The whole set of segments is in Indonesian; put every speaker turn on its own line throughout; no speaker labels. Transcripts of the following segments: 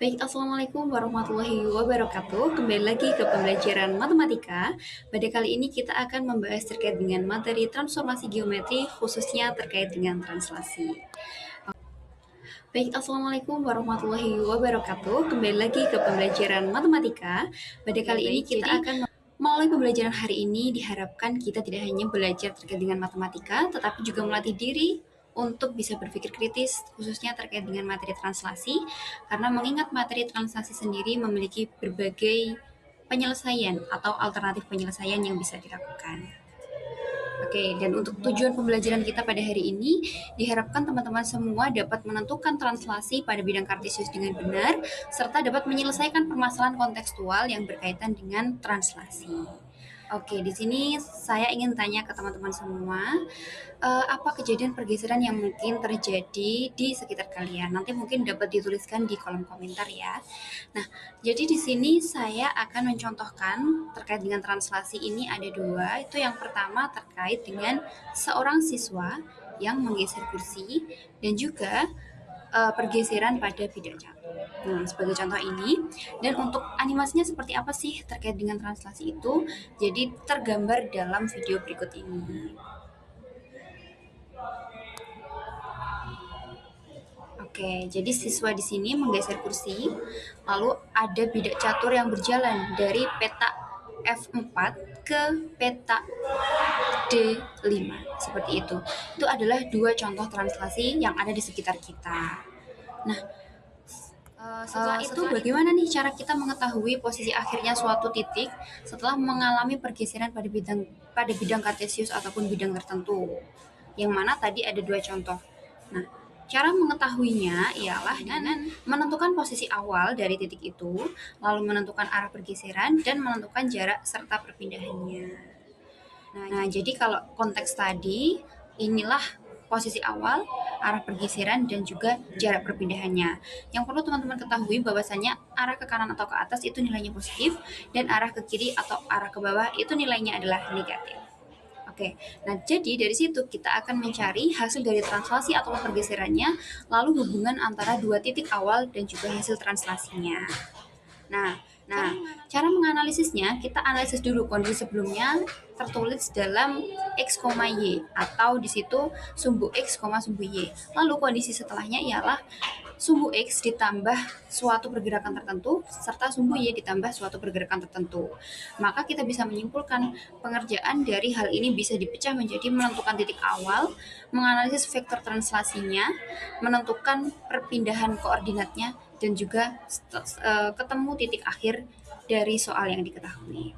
Baik, Assalamualaikum warahmatullahi wabarakatuh. Kembali lagi ke pembelajaran matematika. Pada kali ini kita akan membahas terkait dengan materi transformasi geometri, khususnya terkait dengan translasi. Baik, Assalamualaikum warahmatullahi wabarakatuh. Kembali lagi ke pembelajaran matematika. Pada kali ini kita akan melalui pembelajaran hari ini diharapkan kita tidak hanya belajar terkait dengan matematika, tetapi juga melatih diri untuk bisa berpikir kritis, khususnya terkait dengan materi translasi, karena mengingat materi translasi sendiri memiliki berbagai penyelesaian atau alternatif penyelesaian yang bisa dilakukan. Oke, dan untuk tujuan pembelajaran kita pada hari ini, diharapkan teman-teman semua dapat menentukan translasi pada bidang kartesius dengan benar, serta dapat menyelesaikan permasalahan kontekstual yang berkaitan dengan translasi. Oke, di sini saya ingin tanya ke teman-teman semua, apa kejadian pergeseran yang mungkin terjadi di sekitar kalian? Nanti mungkin dapat dituliskan di kolom komentar ya. Nah, jadi di sini saya akan mencontohkan terkait dengan translasi ini ada dua. Itu yang pertama terkait dengan seorang siswa yang menggeser kursi dan juga pergeseran pada bidang catur. Nah, sebagai contoh ini, dan untuk animasinya seperti apa sih terkait dengan translasi itu? Jadi tergambar dalam video berikut ini. Oke, jadi siswa di sini menggeser kursi, lalu ada bidak catur yang berjalan dari peta F4 ke peta D5, seperti itu. Itu adalah dua contoh translasi yang ada di sekitar kita. Nah, setelah itu bagaimana nih cara kita mengetahui posisi akhirnya suatu titik setelah mengalami pergeseran pada bidang kartesius ataupun bidang tertentu? Yang mana tadi ada dua contoh. Nah, cara mengetahuinya ialah dengan menentukan posisi awal dari titik itu, lalu menentukan arah pergeseran dan menentukan jarak serta perpindahannya. Nah, jadi kalau konteks tadi, inilah posisi awal, arah pergeseran, dan juga jarak perpindahannya. Yang perlu teman-teman ketahui bahwasanya arah ke kanan atau ke atas itu nilainya positif, dan arah ke kiri atau arah ke bawah itu nilainya adalah negatif. Oke, nah jadi dari situ kita akan mencari hasil dari translasi atau pergeserannya, lalu hubungan antara dua titik awal dan juga hasil translasinya. Nah, cara menganalisisnya, kita analisis dulu kondisi sebelumnya tertulis dalam X, Y, atau di situ sumbu X, sumbu Y. Lalu kondisi setelahnya ialah sumbu X ditambah suatu pergerakan tertentu, serta sumbu Y ditambah suatu pergerakan tertentu. Maka kita bisa menyimpulkan pengerjaan dari hal ini bisa dipecah menjadi menentukan titik awal, menganalisis vektor translasinya, menentukan perpindahan koordinatnya, dan juga ketemu titik akhir dari soal yang diketahui.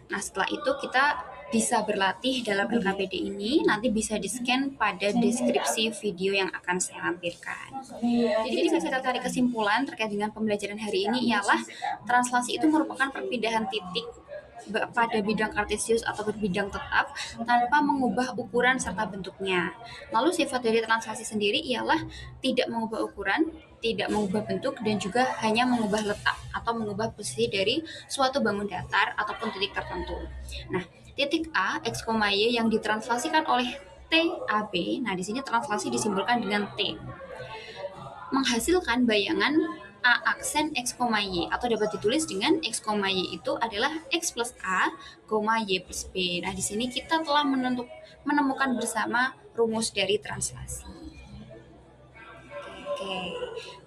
Nah, setelah itu kita bisa berlatih dalam LKPD ini, nanti bisa di-scan pada deskripsi video yang akan saya lampirkan. Jadi bisa kita tarik kesimpulan terkait dengan pembelajaran hari ini ialah translasi itu merupakan perpindahan titik pada bidang kartesius atau berbidang tetap tanpa mengubah ukuran serta bentuknya. Lalu sifat dari translasi sendiri ialah tidak mengubah ukuran, tidak mengubah bentuk, dan juga hanya mengubah letak atau mengubah posisi dari suatu bangun datar ataupun titik tertentu. Nah, titik A, X, Y yang ditranslasikan oleh TAB, nah di sini translasi disimbolkan dengan T, menghasilkan bayangan A aksen X, Y atau dapat ditulis dengan X, Y itu adalah X plus A, Y plus B. Nah, di sini kita telah menemukan bersama rumus dari translasi. Oke,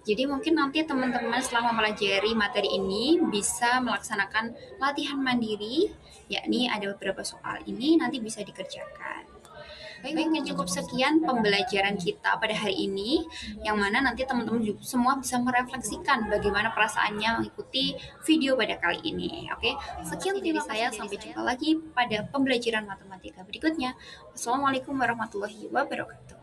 jadi mungkin nanti teman-teman setelah mempelajari materi ini bisa melaksanakan latihan mandiri, yakni ada beberapa soal ini nanti bisa dikerjakan. Baik, mungkin cukup sekian pembelajaran kita pada hari ini, yang mana nanti teman-teman semua bisa merefleksikan bagaimana perasaannya mengikuti video pada kali ini. Oke, sekian dari saya, sampai jumpa lagi pada pembelajaran matematika berikutnya. Wassalamualaikum warahmatullahi wabarakatuh.